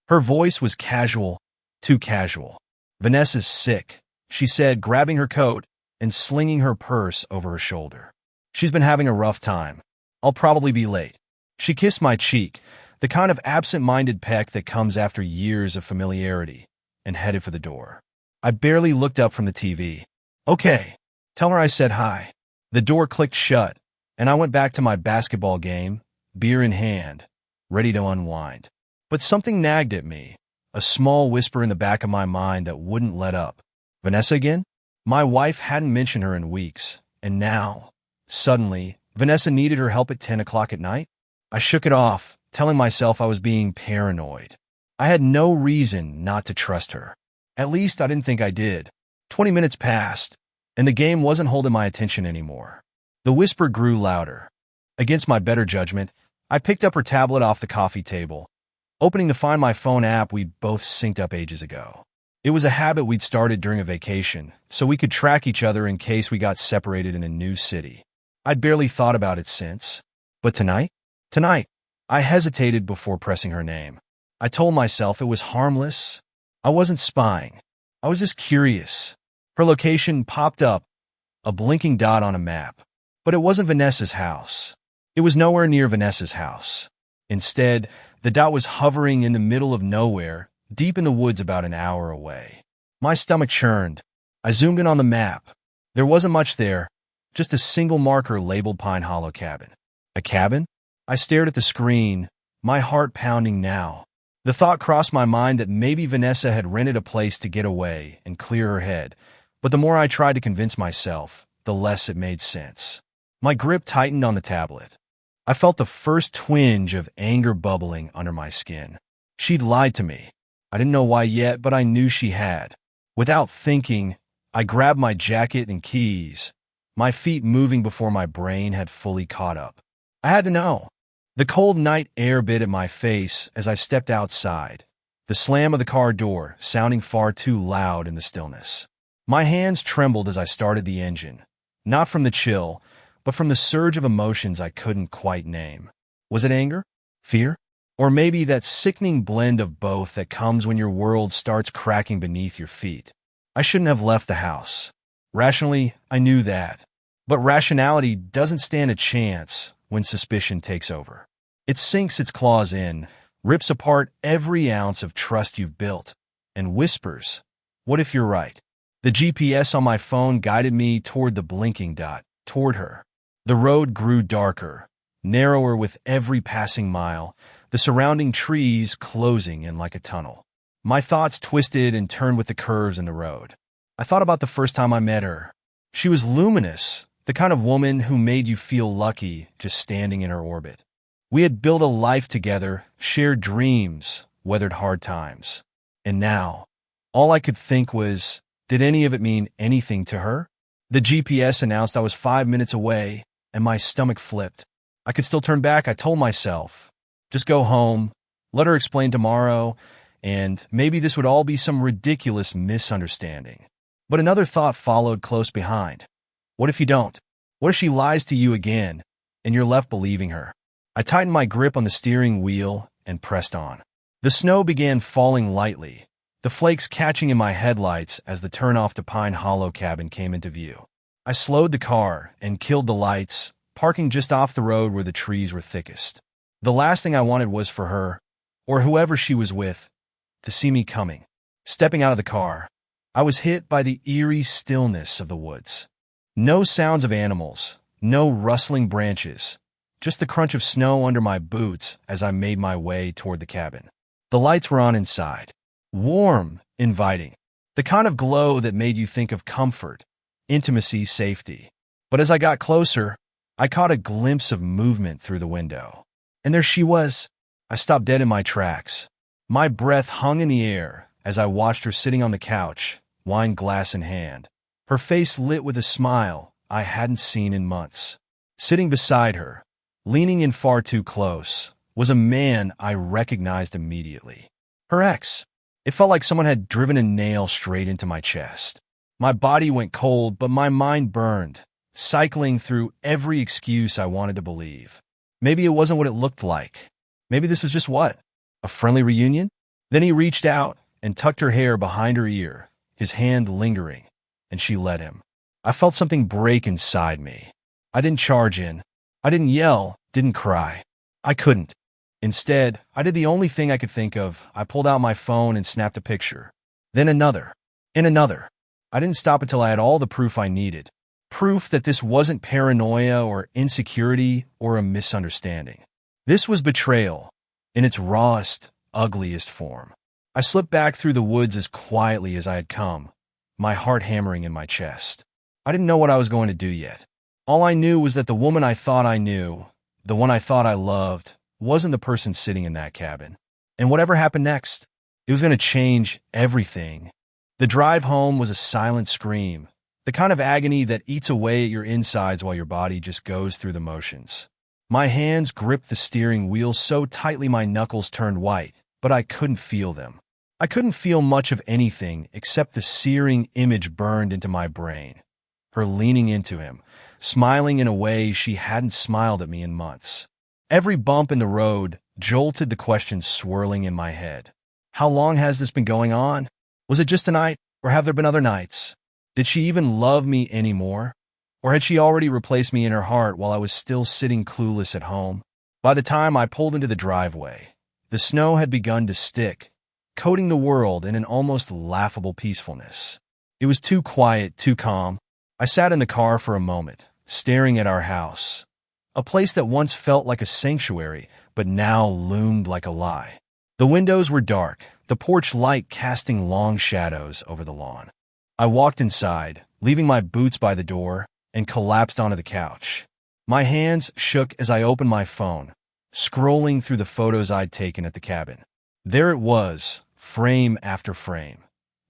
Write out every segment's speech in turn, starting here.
Her voice was casual, too casual. "Vanessa's sick," she said, grabbing her coat and slinging her purse over her shoulder. "She's been having a rough time. I'll probably be late." She kissed my cheek, the kind of absent-minded peck that comes after years of familiarity, and headed for the door. I barely looked up from the TV. "Okay, tell her I said hi." The door clicked shut, and I went back to my basketball game, beer in hand, ready to unwind. But something nagged at me, a small whisper in the back of my mind that wouldn't let up. Vanessa again? My wife hadn't mentioned her in weeks, and now, suddenly, Vanessa needed her help at 10 o'clock at night? I shook it off, telling myself I was being paranoid. I had no reason not to trust her. At least I didn't think I did. 20 minutes passed, and the game wasn't holding my attention anymore. The whisper grew louder. Against my better judgment, I picked up her tablet off the coffee table, opening to find my phone app we'd both synced up ages ago. It was a habit we'd started during a vacation, so we could track each other in case we got separated in a new city. I'd barely thought about it since. But tonight, I hesitated before pressing her name. I told myself it was harmless. I wasn't spying. I was just curious. Her location popped up, a blinking dot on a map. But it wasn't Vanessa's house. It was nowhere near Vanessa's house. Instead, the dot was hovering in the middle of nowhere, deep in the woods about an hour away. My stomach churned. I zoomed in on the map. There wasn't much there, just a single marker labeled Pine Hollow Cabin. A cabin? I stared at the screen, my heart pounding now. The thought crossed my mind that maybe Vanessa had rented a place to get away and clear her head, but the more I tried to convince myself, the less it made sense. My grip tightened on the tablet. I felt the first twinge of anger bubbling under my skin. She'd lied to me. I didn't know why yet, but I knew she had. Without thinking, I grabbed my jacket and keys, my feet moving before my brain had fully caught up. I had to know. The cold night air bit at my face as I stepped outside, the slam of the car door sounding far too loud in the stillness. My hands trembled as I started the engine, not from the chill, but from the surge of emotions I couldn't quite name. Was it anger? Fear? Or maybe that sickening blend of both that comes when your world starts cracking beneath your feet? I shouldn't have left the house. Rationally, I knew that. But rationality doesn't stand a chance when suspicion takes over. It sinks its claws in, rips apart every ounce of trust you've built, and whispers, "What if you're right?" The GPS on my phone guided me toward the blinking dot, toward her. The road grew darker, narrower with every passing mile, the surrounding trees closing in like a tunnel. My thoughts twisted and turned with the curves in the road. I thought about the first time I met her. She was luminous, the kind of woman who made you feel lucky just standing in her orbit. We had built a life together, shared dreams, weathered hard times. And now, all I could think was, did any of it mean anything to her? The GPS announced I was 5 minutes away, and my stomach flipped. I could still turn back, I told myself. Just go home, let her explain tomorrow, and maybe this would all be some ridiculous misunderstanding. But another thought followed close behind. What if you don't? What if she lies to you again, and you're left believing her? I tightened my grip on the steering wheel and pressed on. The snow began falling lightly, the flakes catching in my headlights as the turnoff to Pine Hollow Cabin came into view. I slowed the car and killed the lights, parking just off the road where the trees were thickest. The last thing I wanted was for her, or whoever she was with, to see me coming. Stepping out of the car, I was hit by the eerie stillness of the woods. No sounds of animals, no rustling branches, just the crunch of snow under my boots as I made my way toward the cabin. The lights were on inside. Warm, inviting. The kind of glow that made you think of comfort, intimacy, safety. But as I got closer, I caught a glimpse of movement through the window. And there she was. I stopped dead in my tracks. My breath hung in the air as I watched her sitting on the couch, wine glass in hand. Her face lit with a smile I hadn't seen in months. Sitting beside her, leaning in far too close, was a man I recognized immediately. Her ex. It felt like someone had driven a nail straight into my chest. My body went cold, but my mind burned, cycling through every excuse I wanted to believe. Maybe it wasn't what it looked like. Maybe this was just what? A friendly reunion? Then he reached out and tucked her hair behind her ear, his hand lingering, and she let him. I felt something break inside me. I didn't charge in. I didn't yell, didn't cry. I couldn't. Instead, I did the only thing I could think of. I pulled out my phone and snapped a picture. Then another. And another. I didn't stop until I had all the proof I needed. Proof that this wasn't paranoia or insecurity or a misunderstanding. This was betrayal, in its rawest, ugliest form. I slipped back through the woods as quietly as I had come, my heart hammering in my chest. I didn't know what I was going to do yet. All I knew was that the woman I thought I knew, the one I thought I loved, wasn't the person sitting in that cabin. And whatever happened next, it was going to change everything. The drive home was a silent scream, the kind of agony that eats away at your insides while your body just goes through the motions. My hands gripped the steering wheel so tightly my knuckles turned white, but I couldn't feel them. I couldn't feel much of anything except the searing image burned into my brain. Her leaning into him, smiling in a way she hadn't smiled at me in months. Every bump in the road jolted the questions swirling in my head. How long has this been going on? Was it just a night, or have there been other nights? Did she even love me anymore? Or had she already replaced me in her heart while I was still sitting clueless at home? By the time I pulled into the driveway, the snow had begun to stick, coating the world in an almost laughable peacefulness. It was too quiet, too calm. I sat in the car for a moment, staring at our house, a place that once felt like a sanctuary, but now loomed like a lie. The windows were dark, the porch light casting long shadows over the lawn. I walked inside, leaving my boots by the door, and collapsed onto the couch. My hands shook as I opened my phone, scrolling through the photos I'd taken at the cabin. There it was, frame after frame.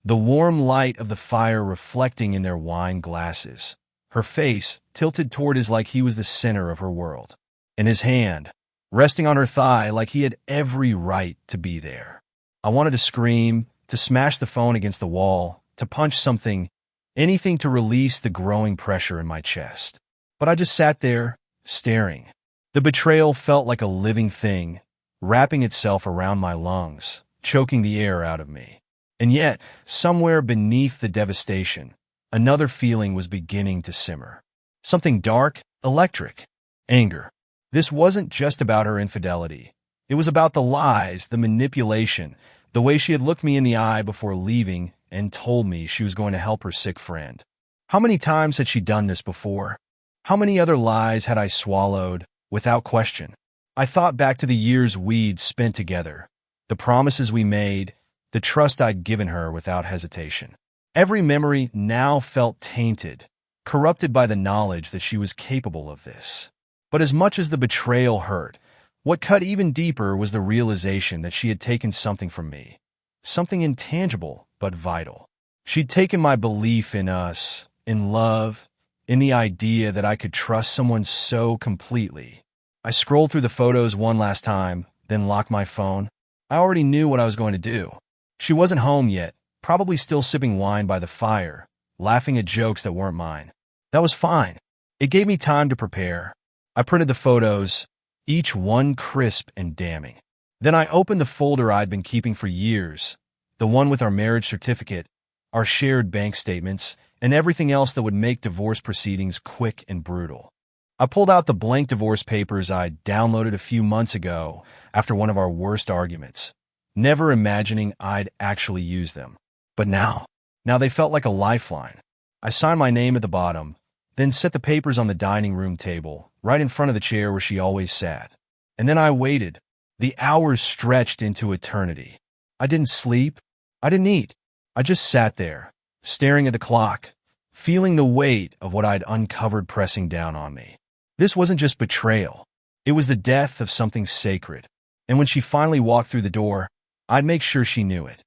The warm light of the fire reflecting in their wine glasses. Her face tilted toward his like he was the center of her world. And his hand, resting on her thigh like he had every right to be there. I wanted to scream, to smash the phone against the wall, to punch something, anything to release the growing pressure in my chest. But I just sat there, staring. The betrayal felt like a living thing, wrapping itself around my lungs, choking the air out of me. And yet, somewhere beneath the devastation, another feeling was beginning to simmer. Something dark, electric, anger. This wasn't just about her infidelity. It was about the lies, the manipulation, the way she had looked me in the eye before leaving and told me she was going to help her sick friend. How many times had she done this before? How many other lies had I swallowed, without question? I thought back to the years we'd spent together, the promises we made, the trust I'd given her without hesitation. Every memory now felt tainted, corrupted by the knowledge that she was capable of this. But as much as the betrayal hurt, what cut even deeper was the realization that she had taken something from me, something intangible but vital. She'd taken my belief in us, in love, in the idea that I could trust someone so completely. I scrolled through the photos one last time, then locked my phone. I already knew what I was going to do. She wasn't home yet, probably still sipping wine by the fire, laughing at jokes that weren't mine. That was fine. It gave me time to prepare. I printed the photos, each one crisp and damning. Then I opened the folder I'd been keeping for years, the one with our marriage certificate, our shared bank statements, and everything else that would make divorce proceedings quick and brutal. I pulled out the blank divorce papers I'd downloaded a few months ago after one of our worst arguments, never imagining I'd actually use them. But now they felt like a lifeline. I signed my name at the bottom, then set the papers on the dining room table, right in front of the chair where she always sat. And then I waited. The hours stretched into eternity. I didn't sleep. I didn't eat. I just sat there, staring at the clock, feeling the weight of what I'd uncovered pressing down on me. This wasn't just betrayal. It was the death of something sacred. And when she finally walked through the door, I'd make sure she knew it.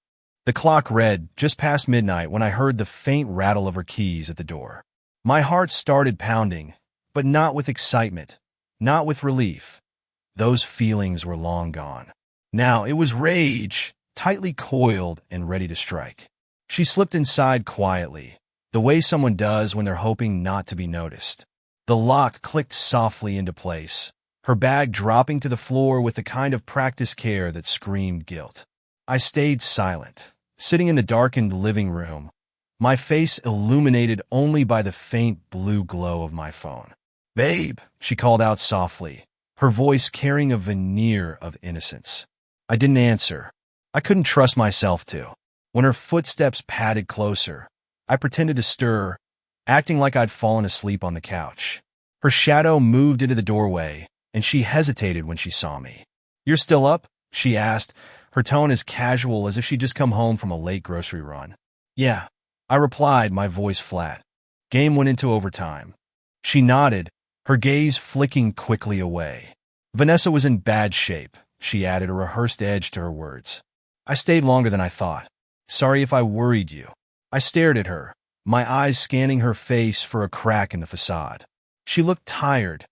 The clock read just past midnight when I heard the faint rattle of her keys at the door. My heart started pounding, but not with excitement, not with relief. Those feelings were long gone. Now it was rage, tightly coiled and ready to strike. She slipped inside quietly, the way someone does when they're hoping not to be noticed. The lock clicked softly into place, her bag dropping to the floor with the kind of practiced care that screamed guilt. I stayed silent, sitting in the darkened living room, my face illuminated only by the faint blue glow of my phone. "Babe," she called out softly, her voice carrying a veneer of innocence. I didn't answer. I couldn't trust myself to. When her footsteps padded closer, I pretended to stir, acting like I'd fallen asleep on the couch. Her shadow moved into the doorway, and she hesitated when she saw me. "You're still up?" she asked, her tone as casual as if she'd just come home from a late grocery run. "Yeah," I replied, my voice flat. Game went into overtime. She nodded, her gaze flicking quickly away. "Vanessa was in bad shape," she added, a rehearsed edge to her words. "I stayed longer than I thought. Sorry if I worried you." I stared at her, my eyes scanning her face for a crack in the facade. She looked tired,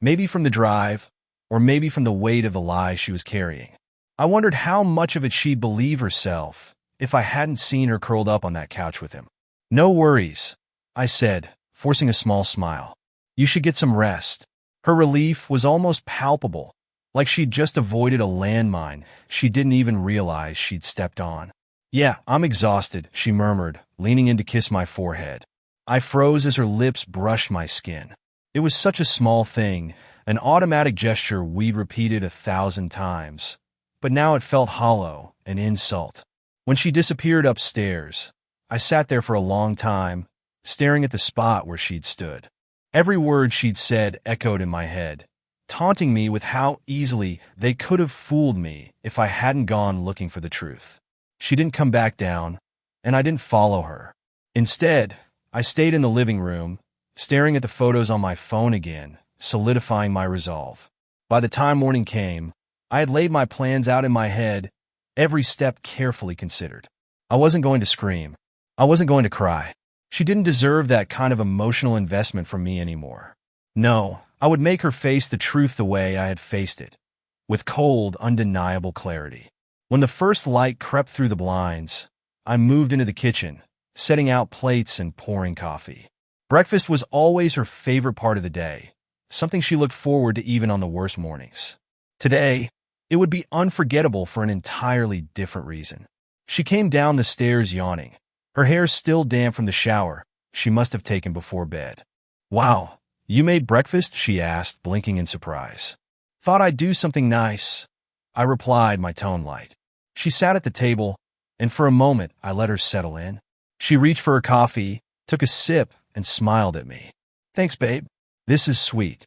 maybe from the drive, or maybe from the weight of the lies she was carrying. I wondered how much of it she'd believe herself if I hadn't seen her curled up on that couch with him. "No worries," I said, forcing a small smile. "You should get some rest." Her relief was almost palpable, like she'd just avoided a landmine she didn't even realize she'd stepped on. "Yeah, I'm exhausted," she murmured, leaning in to kiss my forehead. I froze as her lips brushed my skin. It was such a small thing, an automatic gesture we'd repeated 1,000 times, but now it felt hollow, an insult. When she disappeared upstairs, I sat there for a long time, staring at the spot where she'd stood. Every word she'd said echoed in my head, taunting me with how easily they could have fooled me if I hadn't gone looking for the truth. She didn't come back down, and I didn't follow her. Instead, I stayed in the living room, staring at the photos on my phone again, solidifying my resolve. By the time morning came, I had laid my plans out in my head, every step carefully considered. I wasn't going to scream. I wasn't going to cry. She didn't deserve that kind of emotional investment from me anymore. No, I would make her face the truth the way I had faced it, with cold, undeniable clarity. When the first light crept through the blinds, I moved into the kitchen, setting out plates and pouring coffee. Breakfast was always her favorite part of the day, something she looked forward to even on the worst mornings. Today, it would be unforgettable for an entirely different reason. She came down the stairs yawning, her hair still damp from the shower she must have taken before bed. "Wow, you made breakfast?" she asked, blinking in surprise. "Thought I'd do something nice," I replied, my tone light. She sat at the table, and for a moment I let her settle in. She reached for her coffee, took a sip, and smiled at me. "Thanks, babe. This is sweet."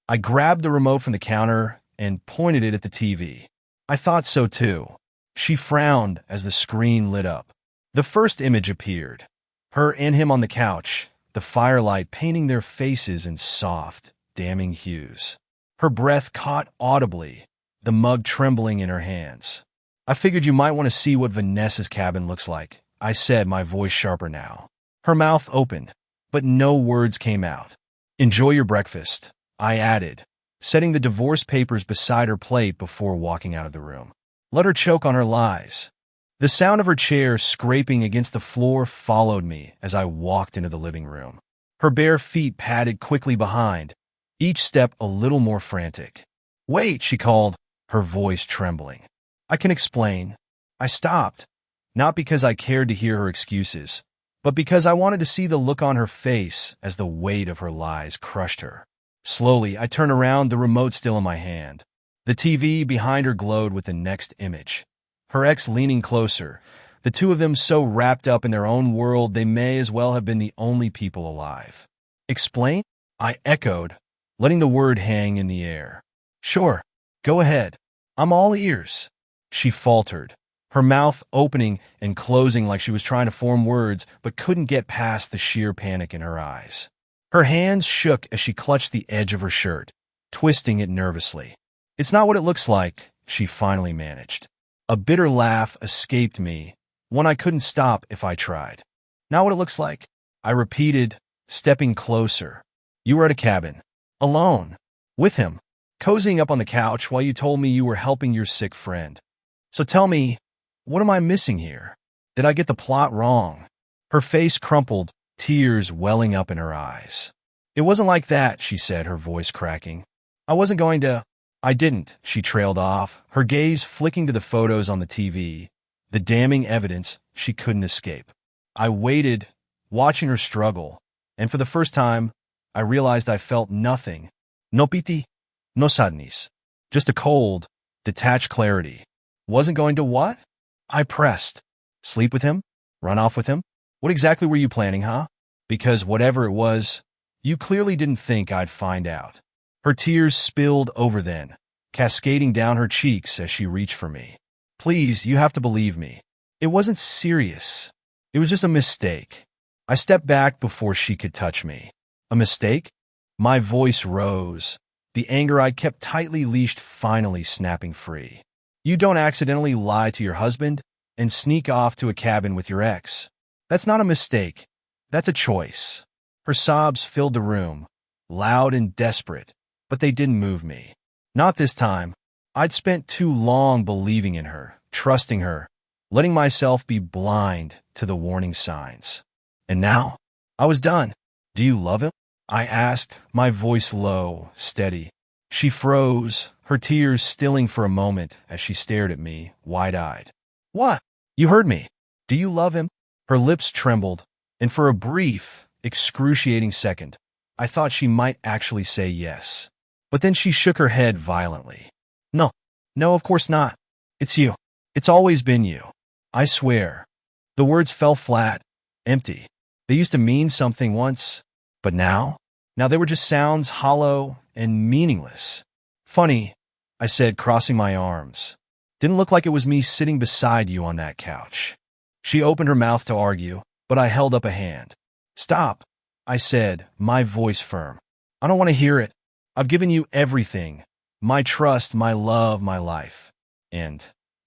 I grabbed the remote from the counter and pointed it at the TV. "I thought so too." She frowned as the screen lit up. The first image appeared, her and him on the couch, the firelight painting their faces in soft, damning hues. Her breath caught audibly, the mug trembling in her hands. "I figured you might want to see what Vanessa's cabin looks like," I said, my voice sharper now. Her mouth opened, but no words came out. "Enjoy your breakfast," I added, setting the divorce papers beside her plate before walking out of the room. Let her choke on her lies. The sound of her chair scraping against the floor followed me as I walked into the living room. Her bare feet padded quickly behind, each step a little more frantic. "Wait," she called, her voice trembling. "I can explain." I stopped, not because I cared to hear her excuses, but because I wanted to see the look on her face as the weight of her lies crushed her. Slowly, I turned around, the remote still in my hand. The TV behind her glowed with the next image. Her ex leaning closer, the two of them so wrapped up in their own world they may as well have been the only people alive. "Explain?" I echoed, letting the word hang in the air. "Sure, go ahead. I'm all ears." She faltered, her mouth opening and closing like she was trying to form words but couldn't get past the sheer panic in her eyes. Her hands shook as she clutched the edge of her shirt, twisting it nervously. "It's not what it looks like," she finally managed. A bitter laugh escaped me, one I couldn't stop if I tried. "Not what it looks like," I repeated, stepping closer. "You were at a cabin, alone, with him, cozying up on the couch while you told me you were helping your sick friend. So tell me, what am I missing here? Did I get the plot wrong?" Her face crumpled, tears welling up in her eyes. "It wasn't like that," she said, her voice cracking. "I wasn't going to—" "I didn't," she trailed off, her gaze flicking to the photos on the TV, the damning evidence she couldn't escape. I waited, watching her struggle, and for the first time, I realized I felt nothing. No pity, no sadness. Just a cold, detached clarity. Wasn't going to what? I pressed. Sleep with him? Run off with him? What exactly were you planning, huh? Because whatever it was, you clearly didn't think I'd find out. Her tears spilled over then, cascading down her cheeks as she reached for me. Please, you have to believe me. It wasn't serious. It was just a mistake. I stepped back before she could touch me. A mistake? My voice rose, the anger I kept tightly leashed finally snapping free. You don't accidentally lie to your husband and sneak off to a cabin with your ex. That's not a mistake. That's a choice. Her sobs filled the room, loud and desperate, but they didn't move me. Not this time. I'd spent too long believing in her, trusting her, letting myself be blind to the warning signs. And now, I was done. Do you love him? I asked, my voice low, steady. She froze, her tears stilling for a moment as she stared at me, wide-eyed. What? You heard me. Do you love him? Her lips trembled, and for a brief, excruciating second, I thought she might actually say yes. But then she shook her head violently. No, no, of course not. It's you. It's always been you. I swear. The words fell flat, empty. They used to mean something once, but now they were just sounds hollow and meaningless. Funny, I said, crossing my arms. Didn't look like it was me sitting beside you on that couch. She opened her mouth to argue, but I held up a hand. Stop, I said, my voice firm. I don't want to hear it. I've given you everything. My trust, my love, my life. And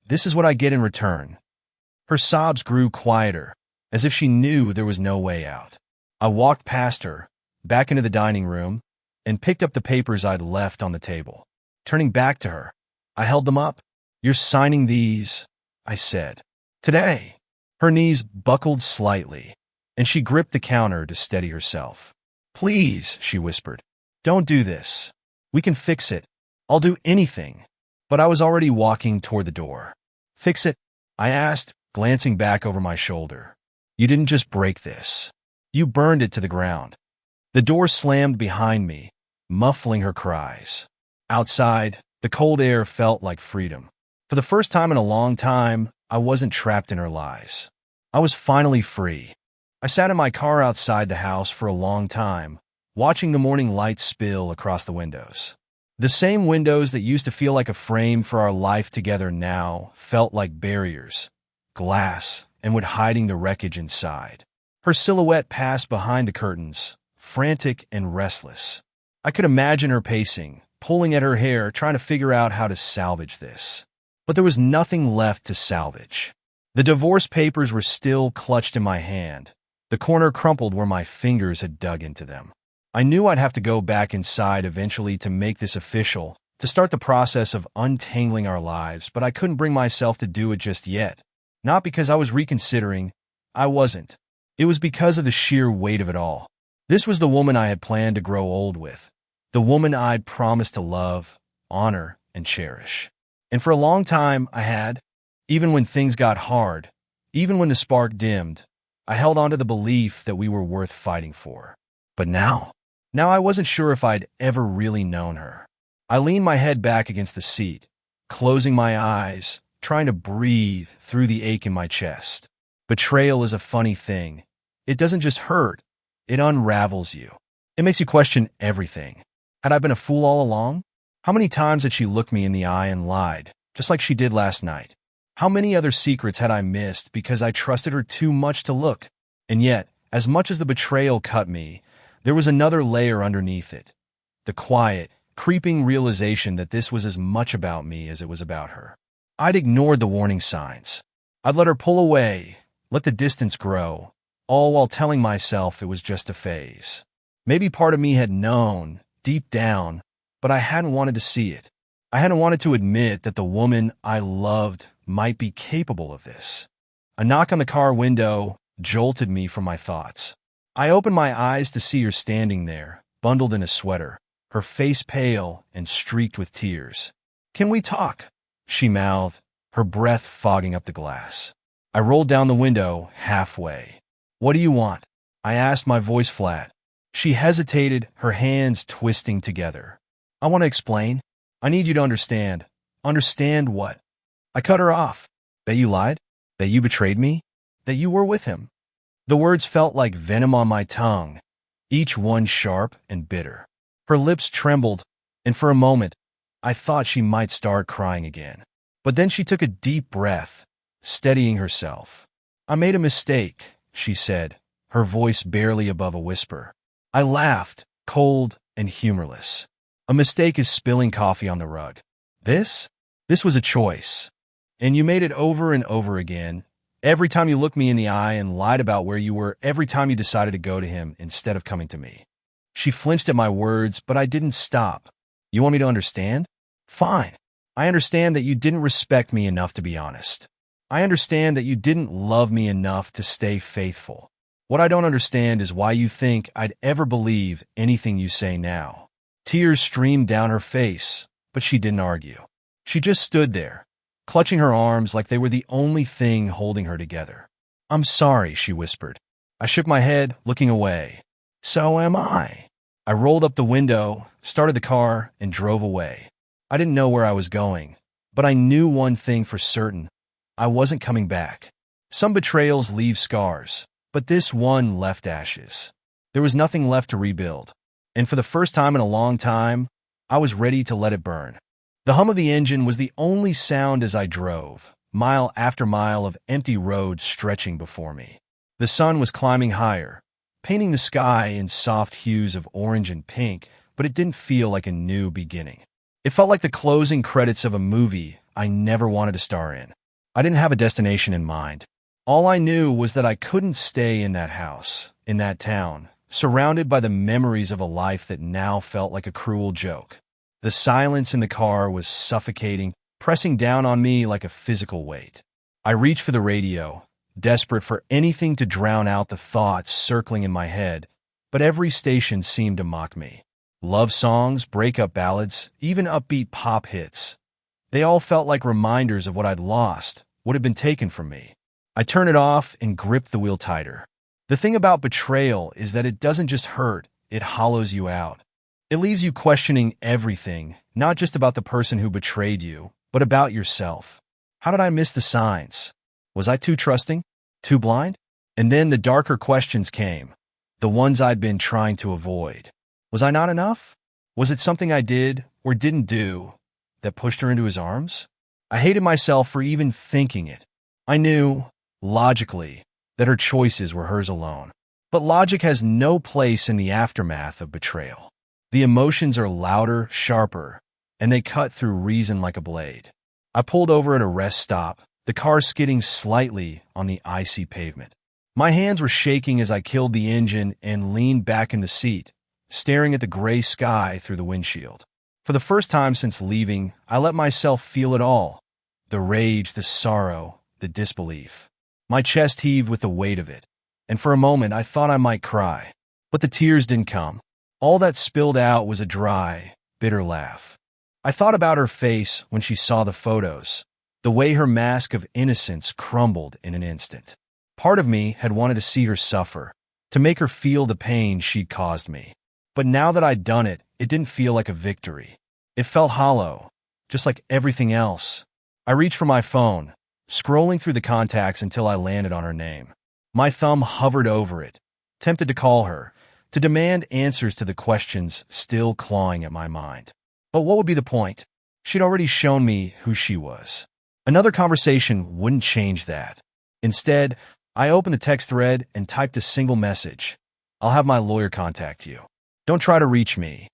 this is what I get in return. Her sobs grew quieter, as if she knew there was no way out. I walked past her, back into the dining room, and picked up the papers I'd left on the table. Turning back to her, I held them up. You're signing these, I said. Today. Her knees buckled slightly, and she gripped the counter to steady herself. Please, she whispered. Don't do this. We can fix it. I'll do anything. But I was already walking toward the door. Fix it? I asked, glancing back over my shoulder. You didn't just break this. You burned it to the ground. The door slammed behind me, muffling her cries. Outside, the cold air felt like freedom. For the first time in a long time, I wasn't trapped in her lies. I was finally free. I sat in my car outside the house for a long time, watching the morning light spill across the windows. The same windows that used to feel like a frame for our life together now felt like barriers, glass, and with hiding the wreckage inside. Her silhouette passed behind the curtains, frantic and restless. I could imagine her pacing, pulling at her hair, trying to figure out how to salvage this. But there was nothing left to salvage. The divorce papers were still clutched in my hand, the corner crumpled where my fingers had dug into them. I knew I'd have to go back inside eventually to make this official, to start the process of untangling our lives, but I couldn't bring myself to do it just yet. Not because I was reconsidering. I wasn't. It was because of the sheer weight of it all. This was the woman I had planned to grow old with, the woman I'd promised to love, honor, and cherish. And for a long time, I had, even when things got hard, even when the spark dimmed, I held on to the belief that we were worth fighting for. But now I wasn't sure if I'd ever really known her. I leaned my head back against the seat, closing my eyes, trying to breathe through the ache in my chest. Betrayal is a funny thing. It doesn't just hurt, it unravels you. It makes you question everything. Had I been a fool all along? How many times had she looked me in the eye and lied, just like she did last night? How many other secrets had I missed because I trusted her too much to look? And yet, as much as the betrayal cut me, there was another layer underneath it. The quiet, creeping realization that this was as much about me as it was about her. I'd ignored the warning signs. I'd let her pull away, let the distance grow, all while telling myself it was just a phase. Maybe part of me had known, deep down, but I hadn't wanted to see it. I hadn't wanted to admit that the woman I loved might be capable of this. A knock on the car window jolted me from my thoughts. I opened my eyes to see her standing there, bundled in a sweater, her face pale and streaked with tears. "Can we talk?" she mouthed, her breath fogging up the glass. I rolled down the window halfway. "What do you want?" I asked, my voice flat. She hesitated, her hands twisting together. "I want to explain. I need you to understand." "Understand what?" I cut her off. "That you lied? That you betrayed me? That you were with him?" The words felt like venom on my tongue, each one sharp and bitter. Her lips trembled, and for a moment, I thought she might start crying again. But then she took a deep breath, steadying herself. "I made a mistake," she said, her voice barely above a whisper. I laughed, cold and humorless. "A mistake is spilling coffee on the rug. This was a choice. And you made it over and over again. Every time you looked me in the eye and lied about where you were, every time you decided to go to him instead of coming to me." She flinched at my words, but I didn't stop. "You want me to understand? Fine. I understand that you didn't respect me enough to be honest. I understand that you didn't love me enough to stay faithful. What I don't understand is why you think I'd ever believe anything you say now." Tears streamed down her face, but she didn't argue. She just stood there, clutching her arms like they were the only thing holding her together. "I'm sorry," she whispered. I shook my head, looking away. "So am I." I rolled up the window, started the car, and drove away. I didn't know where I was going, but I knew one thing for certain. I wasn't coming back. Some betrayals leave scars, but this one left ashes. There was nothing left to rebuild, and for the first time in a long time, I was ready to let it burn. The hum of the engine was the only sound as I drove, mile after mile of empty road stretching before me. The sun was climbing higher, painting the sky in soft hues of orange and pink, but it didn't feel like a new beginning. It felt like the closing credits of a movie I never wanted to star in. I didn't have a destination in mind. All I knew was that I couldn't stay in that house, in that town, surrounded by the memories of a life that now felt like a cruel joke. The silence in the car was suffocating, pressing down on me like a physical weight. I reached for the radio, desperate for anything to drown out the thoughts circling in my head, but every station seemed to mock me. Love songs, breakup ballads, even upbeat pop hits. They all felt like reminders of what I'd lost, what had been taken from me. I turned it off and gripped the wheel tighter. The thing about betrayal is that it doesn't just hurt, it hollows you out. It leaves you questioning everything, not just about the person who betrayed you, but about yourself. How did I miss the signs? Was I too trusting? Too blind? And then the darker questions came, the ones I'd been trying to avoid. Was I not enough? Was it something I did or didn't do that pushed her into his arms? I hated myself for even thinking it. I knew, logically, that her choices were hers alone. But logic has no place in the aftermath of betrayal. The emotions are louder, sharper, and they cut through reason like a blade. I pulled over at a rest stop, the car skidding slightly on the icy pavement. My hands were shaking as I killed the engine and leaned back in the seat, staring at the gray sky through the windshield. For the first time since leaving, I let myself feel it all. The rage, the sorrow, the disbelief. My chest heaved with the weight of it, and for a moment I thought I might cry. But the tears didn't come. All that spilled out was a dry, bitter laugh. I thought about her face when she saw the photos, the way her mask of innocence crumbled in an instant. Part of me had wanted to see her suffer, to make her feel the pain she'd caused me. But now that I'd done it, it didn't feel like a victory. It felt hollow, just like everything else. I reached for my phone, scrolling through the contacts until I landed on her name. My thumb hovered over it, tempted to call her, to demand answers to the questions still clawing at my mind. But what would be the point? She'd already shown me who she was. Another conversation wouldn't change that. Instead, I opened the text thread and typed a single message. "I'll have my lawyer contact you. Don't try to reach me."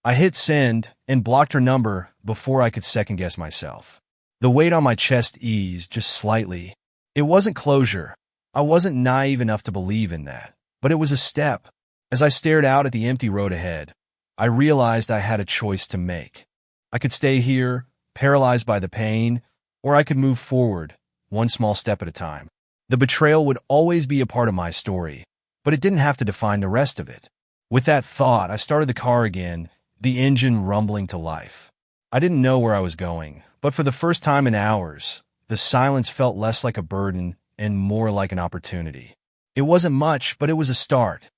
I hit send and blocked her number before I could second-guess myself. The weight on my chest eased just slightly. It wasn't closure. I wasn't naive enough to believe in that. But it was a step. As I stared out at the empty road ahead, I realized I had a choice to make. I could stay here, paralyzed by the pain, or I could move forward, one small step at a time. The betrayal would always be a part of my story, but it didn't have to define the rest of it. With that thought, I started the car again, the engine rumbling to life. I didn't know where I was going, but for the first time in hours, The silence felt less like a burden and more like an opportunity. It wasn't much, but it was a start.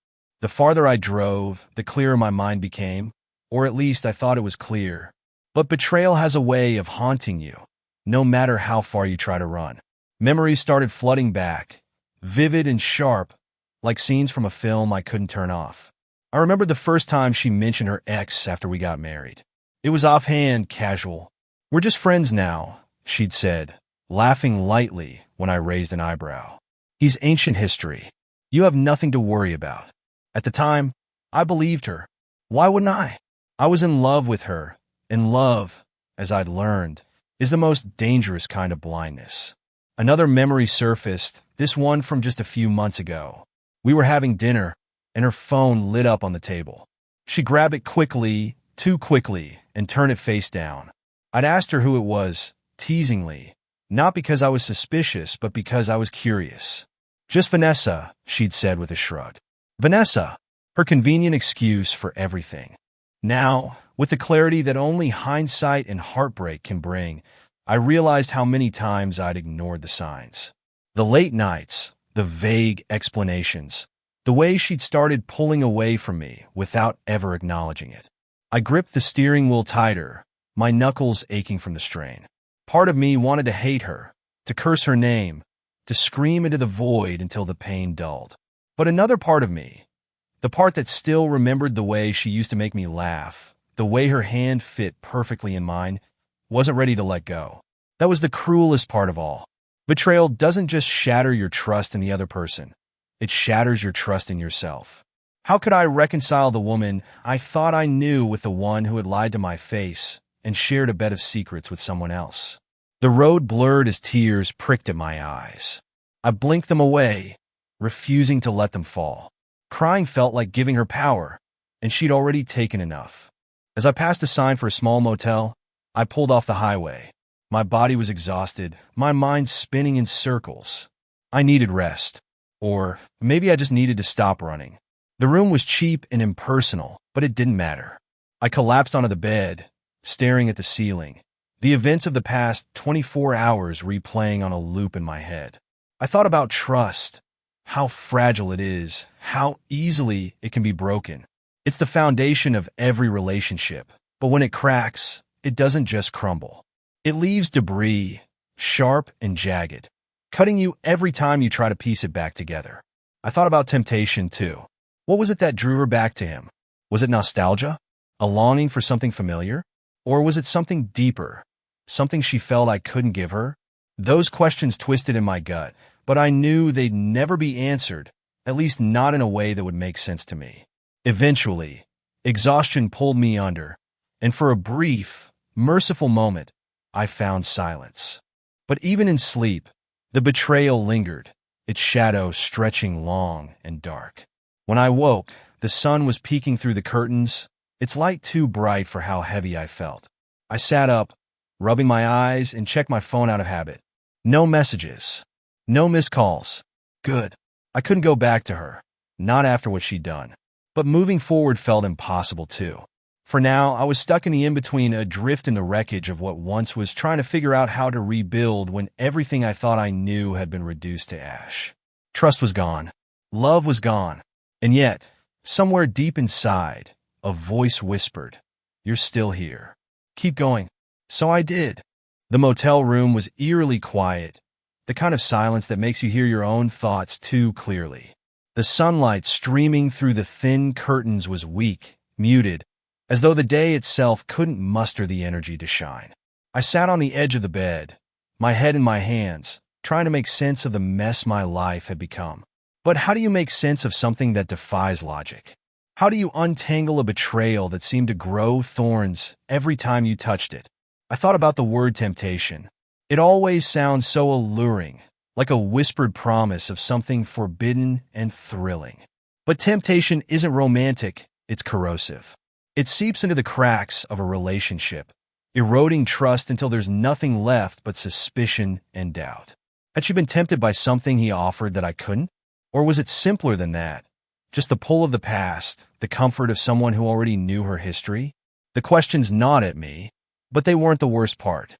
The farther I drove, the clearer my mind became, or at least I thought it was clear. But betrayal has a way of haunting you, no matter how far you try to run. Memories started flooding back, vivid and sharp, like scenes from a film I couldn't turn off. I remembered the first time she mentioned her ex after we got married. It was offhand, casual. "We're just friends now," she'd said, laughing lightly when I raised an eyebrow. "He's ancient history. You have nothing to worry about." At the time, I believed her. Why wouldn't I? I was in love with her, and love, as I'd learned, is the most dangerous kind of blindness. Another memory surfaced, this one from just a few months ago. We were having dinner, and her phone lit up on the table. She grabbed it quickly, too quickly, and turned it face down. I'd asked her who it was, teasingly, not because I was suspicious, but because I was curious. "Just Vanessa," she'd said with a shrug. Vanessa, her convenient excuse for everything. Now, with the clarity that only hindsight and heartbreak can bring, I realized how many times I'd ignored the signs. The late nights, the vague explanations, the way she'd started pulling away from me without ever acknowledging it. I gripped the steering wheel tighter, my knuckles aching from the strain. Part of me wanted to hate her, to curse her name, to scream into the void until the pain dulled. But another part of me, the part that still remembered the way she used to make me laugh, the way her hand fit perfectly in mine, wasn't ready to let go. That was the cruelest part of all. Betrayal doesn't just shatter your trust in the other person. It shatters your trust in yourself. How could I reconcile the woman I thought I knew with the one who had lied to my face and shared a bed of secrets with someone else? The road blurred as tears pricked at my eyes. I blinked them away, refusing to let them fall. Crying felt like giving her power, and she'd already taken enough. As I passed a sign for a small motel, I pulled off the highway. My body was exhausted, my mind spinning in circles. I needed rest. Or maybe I just needed to stop running. The room was cheap and impersonal, but it didn't matter. I collapsed onto the bed, staring at the ceiling, the events of the past 24 hours replaying on a loop in my head. I thought about trust, how fragile it is, how easily it can be broken. It's the foundation of every relationship, but when it cracks, it doesn't just crumble. It leaves debris, sharp and jagged, cutting you every time you try to piece it back together. I thought about temptation, too. What was it that drew her back to him? Was it nostalgia? A longing for something familiar? Or was it something deeper? Something she felt I couldn't give her? Those questions twisted in my gut, but I knew they'd never be answered, at least not in a way that would make sense to me. Eventually, exhaustion pulled me under, and for a brief, merciful moment, I found silence. But even in sleep, the betrayal lingered, its shadow stretching long and dark. When I woke, the sun was peeking through the curtains, its light too bright for how heavy I felt. I sat up, rubbing my eyes, and checked my phone out of habit. No messages. No missed calls. Good. I couldn't go back to her, not after what she'd done. But moving forward felt impossible too. For now, I was stuck in the in-between, adrift in the wreckage of what once was, trying to figure out how to rebuild when everything I thought I knew had been reduced to ash. Trust was gone. Love was gone. And yet, somewhere deep inside, a voice whispered, "You're still here. Keep going." So I did. The motel room was eerily quiet, the kind of silence that makes you hear your own thoughts too clearly. The sunlight streaming through the thin curtains was weak, muted, as though the day itself couldn't muster the energy to shine. I sat on the edge of the bed, my head in my hands, trying to make sense of the mess my life had become. But how do you make sense of something that defies logic? How do you untangle a betrayal that seemed to grow thorns every time you touched it? I thought about the word temptation. It always sounds so alluring, like a whispered promise of something forbidden and thrilling. But temptation isn't romantic, it's corrosive. It seeps into the cracks of a relationship, eroding trust until there's nothing left but suspicion and doubt. Had she been tempted by something he offered that I couldn't? Or was it simpler than that? Just the pull of the past, the comfort of someone who already knew her history? The questions gnawed at me, but they weren't the worst part.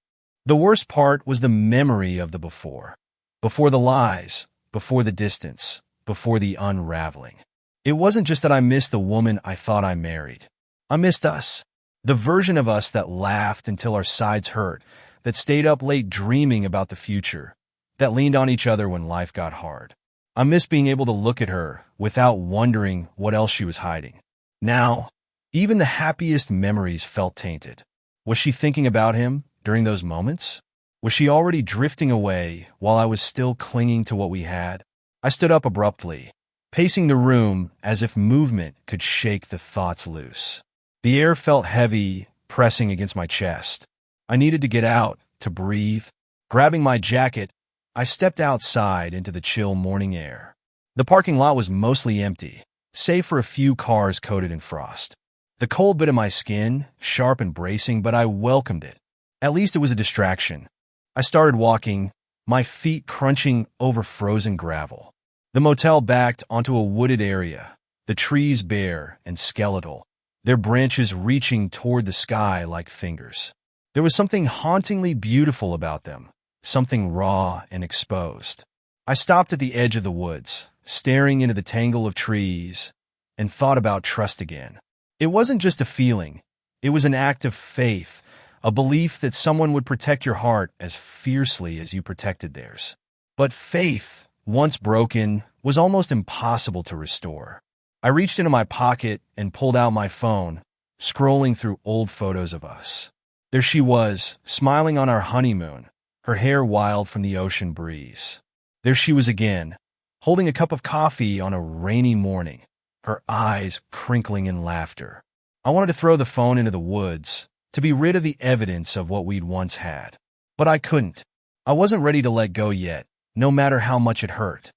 The worst part was the memory of the before. Before the lies, before the distance, before the unraveling. It wasn't just that I missed the woman I thought I married. I missed us. The version of us that laughed until our sides hurt, that stayed up late dreaming about the future, that leaned on each other when life got hard. I missed being able to look at her without wondering what else she was hiding. Now, even the happiest memories felt tainted. Was she thinking about him during those moments? Was she already drifting away while I was still clinging to what we had? I stood up abruptly, pacing the room as if movement could shake the thoughts loose. The air felt heavy, pressing against my chest. I needed to get out, to breathe. Grabbing my jacket, I stepped outside into the chill morning air. The parking lot was mostly empty, save for a few cars coated in frost. The cold bit in my skin, sharp and bracing, but I welcomed it. At least it was a distraction. I started walking, my feet crunching over frozen gravel. The motel backed onto a wooded area, the trees bare and skeletal, their branches reaching toward the sky like fingers. There was something hauntingly beautiful about them, something raw and exposed. I stopped at the edge of the woods, staring into the tangle of trees, and thought about trust again. It wasn't just a feeling, it was an act of faith, a belief that someone would protect your heart as fiercely as you protected theirs. But faith, once broken, was almost impossible to restore. I reached into my pocket and pulled out my phone, scrolling through old photos of us. There she was, smiling on our honeymoon, her hair wild from the ocean breeze. There she was again, holding a cup of coffee on a rainy morning, her eyes crinkling in laughter. I wanted to throw the phone into the woods, to be rid of the evidence of what we'd once had. But I couldn't. I wasn't ready to let go yet, no matter how much it hurt.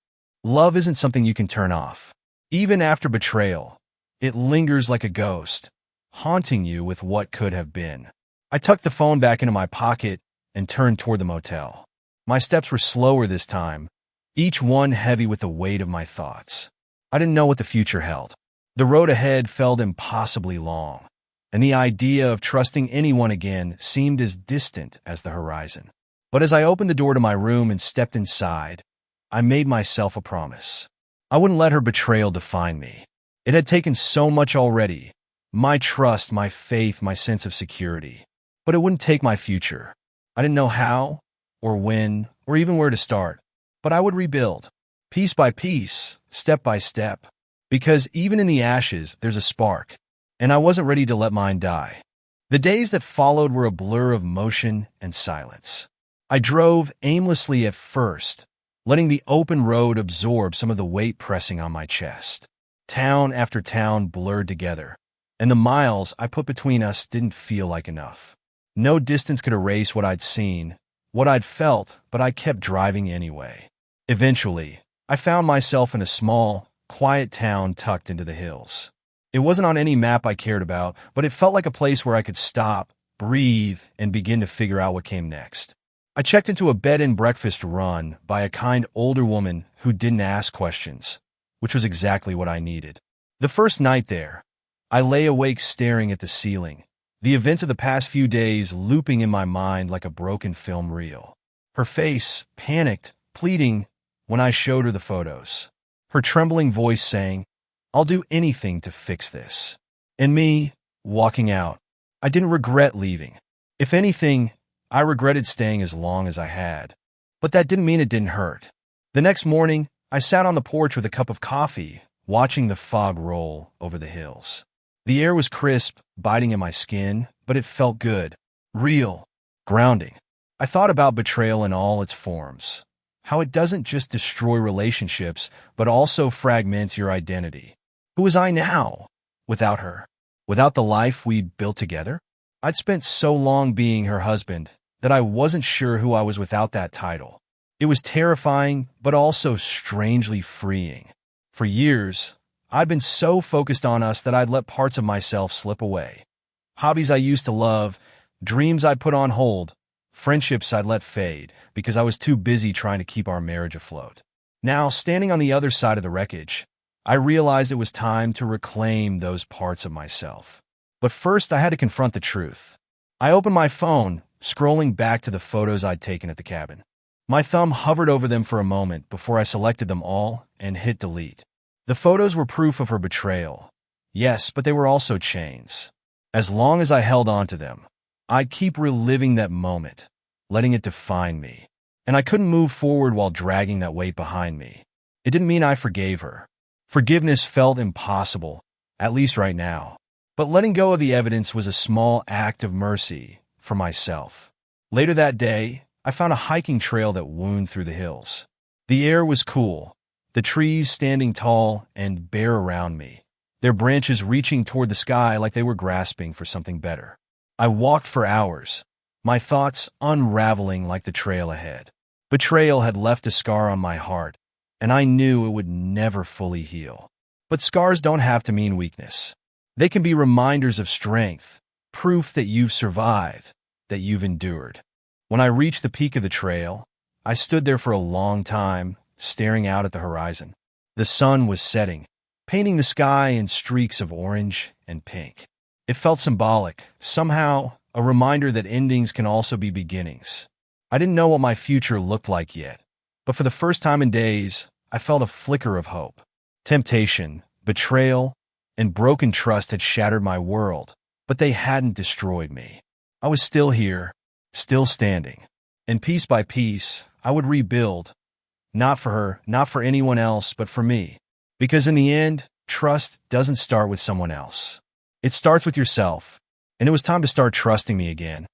Love isn't something you can turn off. Even after betrayal, it lingers like a ghost, haunting you with what could have been. I tucked the phone back into my pocket and turned toward the motel. My steps were slower this time, each one heavy with the weight of my thoughts. I didn't know what the future held. The road ahead felt impossibly long, and the idea of trusting anyone again seemed as distant as the horizon. But as I opened the door to my room and stepped inside, I made myself a promise. I wouldn't let her betrayal define me. It had taken so much already, my trust, my faith, my sense of security. But it wouldn't take my future. I didn't know how, or when, or even where to start. But I would rebuild, piece by piece, step by step. Because even in the ashes, there's a spark, and I wasn't ready to let mine die. The days that followed were a blur of motion and silence. I drove aimlessly at first, letting the open road absorb some of the weight pressing on my chest. Town after town blurred together, and the miles I put between us didn't feel like enough. No distance could erase what I'd seen, what I'd felt, but I kept driving anyway. Eventually, I found myself in a small, quiet town tucked into the hills. It wasn't on any map I cared about, but it felt like a place where I could stop, breathe, and begin to figure out what came next. I checked into a bed-and-breakfast run by a kind older woman who didn't ask questions, which was exactly what I needed. The first night there, I lay awake staring at the ceiling, the events of the past few days looping in my mind like a broken film reel. Her face, panicked, pleading, when I showed her the photos. Her trembling voice saying, "I'll do anything to fix this." And me, walking out. I didn't regret leaving. If anything, I regretted staying as long as I had. But that didn't mean it didn't hurt. The next morning, I sat on the porch with a cup of coffee, watching the fog roll over the hills. The air was crisp, biting in my skin, but it felt good, real, grounding. I thought about betrayal in all its forms, how it doesn't just destroy relationships, but also fragments your identity. Who was I now, without her? Without the life we'd built together? I'd spent so long being her husband that I wasn't sure who I was without that title. It was terrifying, but also strangely freeing. For years, I'd been so focused on us that I'd let parts of myself slip away. Hobbies I used to love, dreams I'd put on hold, friendships I'd let fade because I was too busy trying to keep our marriage afloat. Now, standing on the other side of the wreckage, I realized it was time to reclaim those parts of myself. But first, I had to confront the truth. I opened my phone, scrolling back to the photos I'd taken at the cabin. My thumb hovered over them for a moment before I selected them all and hit delete. The photos were proof of her betrayal. Yes, but they were also chains. As long as I held on to them, I'd keep reliving that moment, letting it define me. And I couldn't move forward while dragging that weight behind me. It didn't mean I forgave her. Forgiveness felt impossible, at least right now. But letting go of the evidence was a small act of mercy for myself. Later that day, I found a hiking trail that wound through the hills. The air was cool, the trees standing tall and bare around me, their branches reaching toward the sky like they were grasping for something better. I walked for hours, my thoughts unraveling like the trail ahead. Betrayal had left a scar on my heart, and I knew it would never fully heal. But scars don't have to mean weakness. They can be reminders of strength, proof that you've survived, that you've endured. When I reached the peak of the trail, I stood there for a long time, staring out at the horizon. The sun was setting, painting the sky in streaks of orange and pink. It felt symbolic, somehow a reminder that endings can also be beginnings. I didn't know what my future looked like yet, but for the first time in days, I felt a flicker of hope. Temptation, betrayal, and broken trust had shattered my world, but they hadn't destroyed me. I was still here, still standing. And piece by piece, I would rebuild. Not for her, not for anyone else, but for me. Because in the end, trust doesn't start with someone else. It starts with yourself. And it was time to start trusting me again.